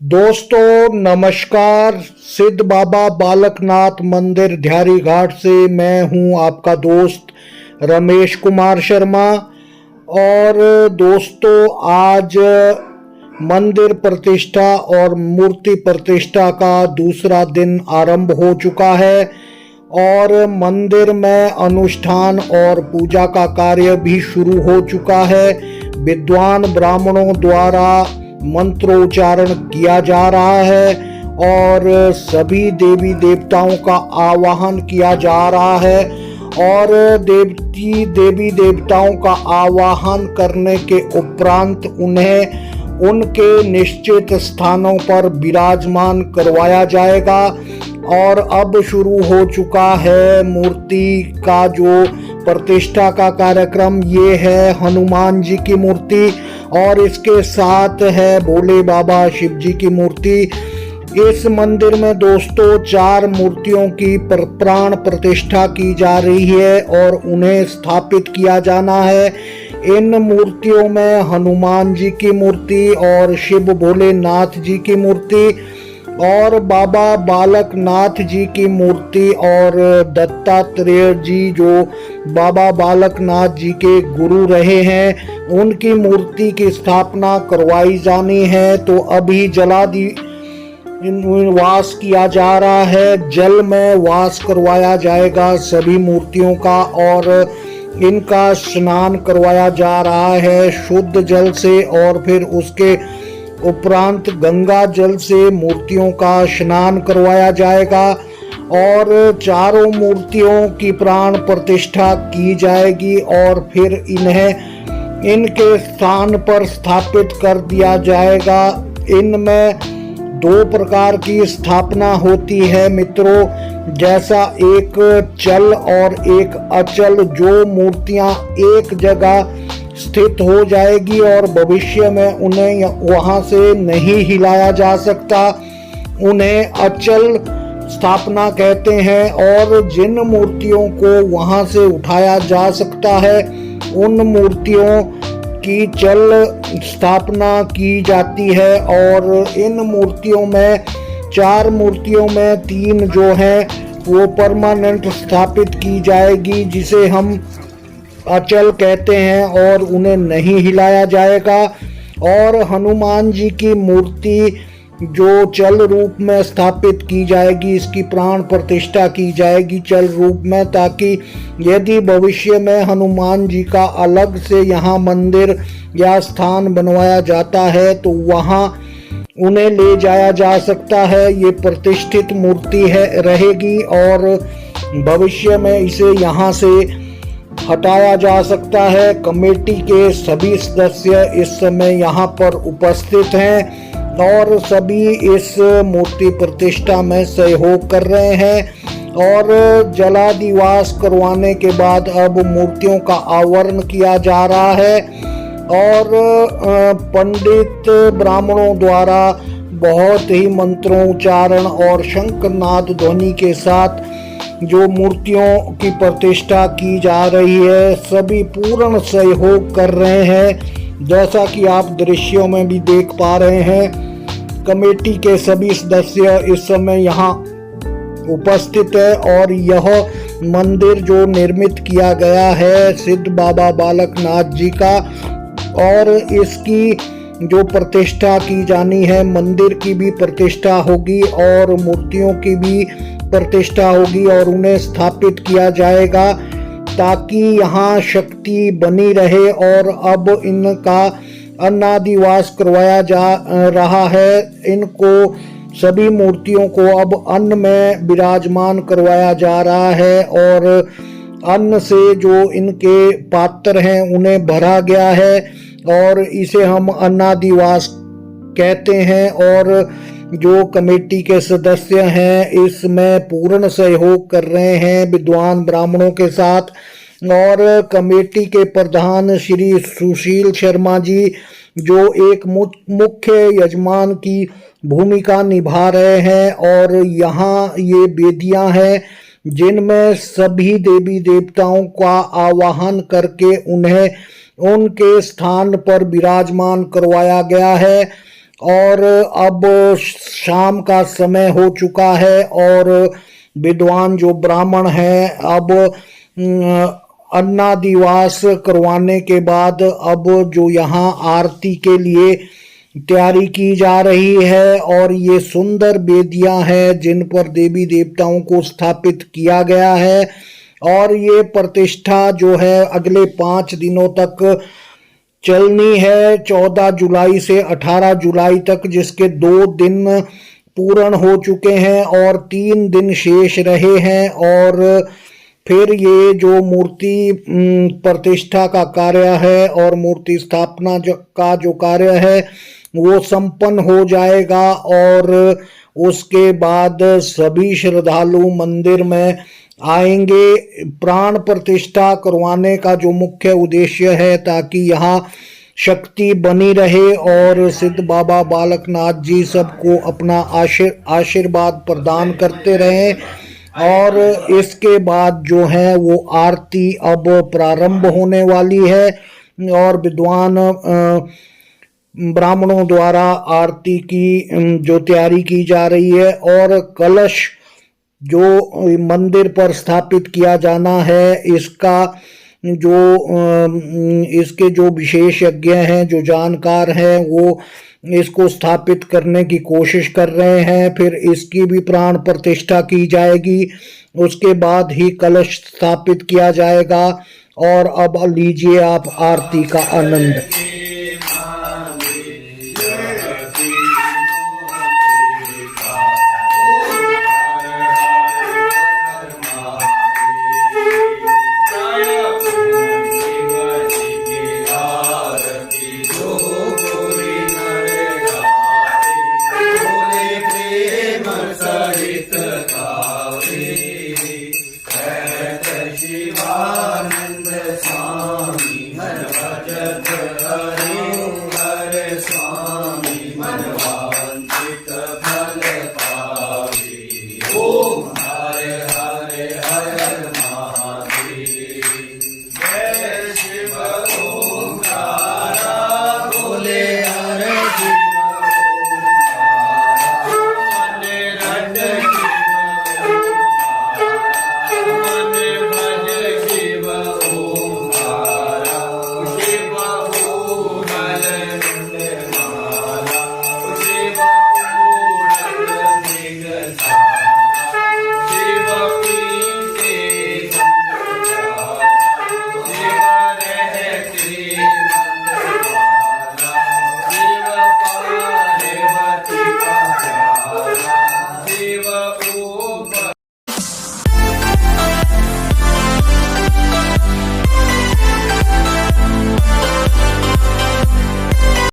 दोस्तों नमस्कार। सिद्ध बाबा बालकनाथ मंदिर ध्यारी घाट से मैं हूं आपका दोस्त रमेश कुमार शर्मा। और दोस्तों आज मंदिर प्रतिष्ठा और मूर्ति प्रतिष्ठा का दूसरा दिन आरंभ हो चुका है और मंदिर में अनुष्ठान और पूजा का कार्य भी शुरू हो चुका है। विद्वान ब्राह्मणों द्वारा मंत्रोच्चारण किया जा रहा है और सभी देवी देवताओं का आवाहन किया जा रहा है और देवी देवताओं का आवाहन करने के उपरांत उन्हें उनके निश्चित स्थानों पर विराजमान करवाया जाएगा। और अब शुरू हो चुका है मूर्ति का जो प्रतिष्ठा का कार्यक्रम। ये है हनुमान जी की मूर्ति और इसके साथ है भोले बाबा शिव जी की मूर्ति। इस मंदिर में दोस्तों 4 मूर्तियों की प्राण प्रतिष्ठा की जा रही है और उन्हें स्थापित किया जाना है। इन मूर्तियों में हनुमान जी की मूर्ति और शिव भोलेनाथ जी की मूर्ति और बाबा बालकनाथ जी की मूर्ति और दत्तात्रेय जी जो बाबा बालकनाथ जी के गुरु रहे हैं उनकी मूर्ति की स्थापना करवाई जानी है। तो अभी वास किया जा रहा है, जल में वास करवाया जाएगा सभी मूर्तियों का और इनका स्नान करवाया जा रहा है शुद्ध जल से और फिर उसके उपरांत गंगा जल से मूर्तियों का स्नान करवाया जाएगा और चारों मूर्तियों की प्राण प्रतिष्ठा की जाएगी और फिर इन्हें इनके स्थान पर स्थापित कर दिया जाएगा। इनमें 2 प्रकार की स्थापना होती है मित्रों, जैसा एक चल और एक अचल। जो मूर्तियां एक जगह स्थित हो जाएगी और भविष्य में उन्हें वहां से नहीं हिलाया जा सकता, उन्हें अचल स्थापना कहते हैं। और जिन मूर्तियों को वहां से उठाया जा सकता है उन मूर्तियों की चल स्थापना की जाती है। और इन मूर्तियों में 4 मूर्तियों में 3 जो हैं वो परमानेंट स्थापित की जाएगी जिसे हम अचल कहते हैं और उन्हें नहीं हिलाया जाएगा। और हनुमान जी की मूर्ति जो चल रूप में स्थापित की जाएगी, इसकी प्राण प्रतिष्ठा की जाएगी चल रूप में, ताकि यदि भविष्य में हनुमान जी का अलग से यहाँ मंदिर या स्थान बनवाया जाता है तो वहाँ उन्हें ले जाया जा सकता है। ये प्रतिष्ठित मूर्ति रहेगी और भविष्य में इसे यहाँ से हटाया जा सकता है। कमेटी के सभी सदस्य इस समय यहाँ पर उपस्थित हैं और सभी इस मूर्ति प्रतिष्ठा में सहयोग कर रहे हैं। और जलादिवास करवाने के बाद अब मूर्तियों का आवरण किया जा रहा है और पंडित ब्राह्मणों द्वारा बहुत ही मंत्रोच्चारण और शंखनाद ध्वनि के साथ जो मूर्तियों की प्रतिष्ठा की जा रही है, सभी पूर्ण सहयोग कर रहे हैं। जैसा कि आप दृश्यों में भी देख पा रहे हैं, कमेटी के सभी सदस्य इस समय यहाँ उपस्थित है और यह मंदिर जो निर्मित किया गया है सिद्ध बाबा बालकनाथ जी का, और इसकी जो प्रतिष्ठा की जानी है, मंदिर की भी प्रतिष्ठा होगी और मूर्तियों की भी प्रतिष्ठा होगी और उन्हें स्थापित किया जाएगा ताकि यहाँ शक्ति बनी रहे। और अब इनका अन्नादिवास करवाया जा रहा है। इनको सभी मूर्तियों को अब अन्न में विराजमान करवाया जा रहा है और अन्न से जो इनके पात्र हैं उन्हें भरा गया है और इसे हम अन्नादिवास कहते हैं। और जो कमेटी के सदस्य हैं इसमें पूर्ण सहयोग कर रहे हैं विद्वान ब्राह्मणों के साथ। और कमेटी के प्रधान श्री सुशील शर्मा जी जो एक मुख्य यजमान की भूमिका निभा रहे हैं और यहाँ ये वेदियां हैं जिनमें सभी देवी देवताओं का आवाहन करके उन्हें उनके स्थान पर विराजमान करवाया गया है। और अब शाम का समय हो चुका है और विद्वान जो ब्राह्मण हैं अब अन्नादिवास करवाने के बाद अब जो यहाँ आरती के लिए तैयारी की जा रही है और ये सुंदर वेदियां हैं जिन पर देवी देवताओं को स्थापित किया गया है और ये प्रतिष्ठा जो है अगले 5 दिनों तक चलनी है, 14 जुलाई से 18 जुलाई तक, जिसके 2 दिन पूर्ण हो चुके हैं और 3 दिन शेष रहे हैं और फिर ये जो मूर्ति प्रतिष्ठा का कार्य है और मूर्ति स्थापना का जो कार्य है वो संपन्न हो जाएगा और उसके बाद सभी श्रद्धालु मंदिर में आएंगे। प्राण प्रतिष्ठा करवाने का जो मुख्य उद्देश्य है ताकि यहाँ शक्ति बनी रहे और सिद्ध बाबा बालकनाथ जी सबको अपना आशीर्वाद प्रदान करते रहें। और इसके बाद जो है वो आरती अब प्रारंभ होने वाली है और विद्वान ब्राह्मणों द्वारा आरती की जो तैयारी की जा रही है और कलश जो मंदिर पर स्थापित किया जाना है इसका जो इसके जो विशेषज्ञ हैं जो जानकार हैं वो इसको स्थापित करने की कोशिश कर रहे हैं। फिर इसकी भी प्राण प्रतिष्ठा की जाएगी, उसके बाद ही कलश स्थापित किया जाएगा। और अब लीजिए आप आरती का आनंद।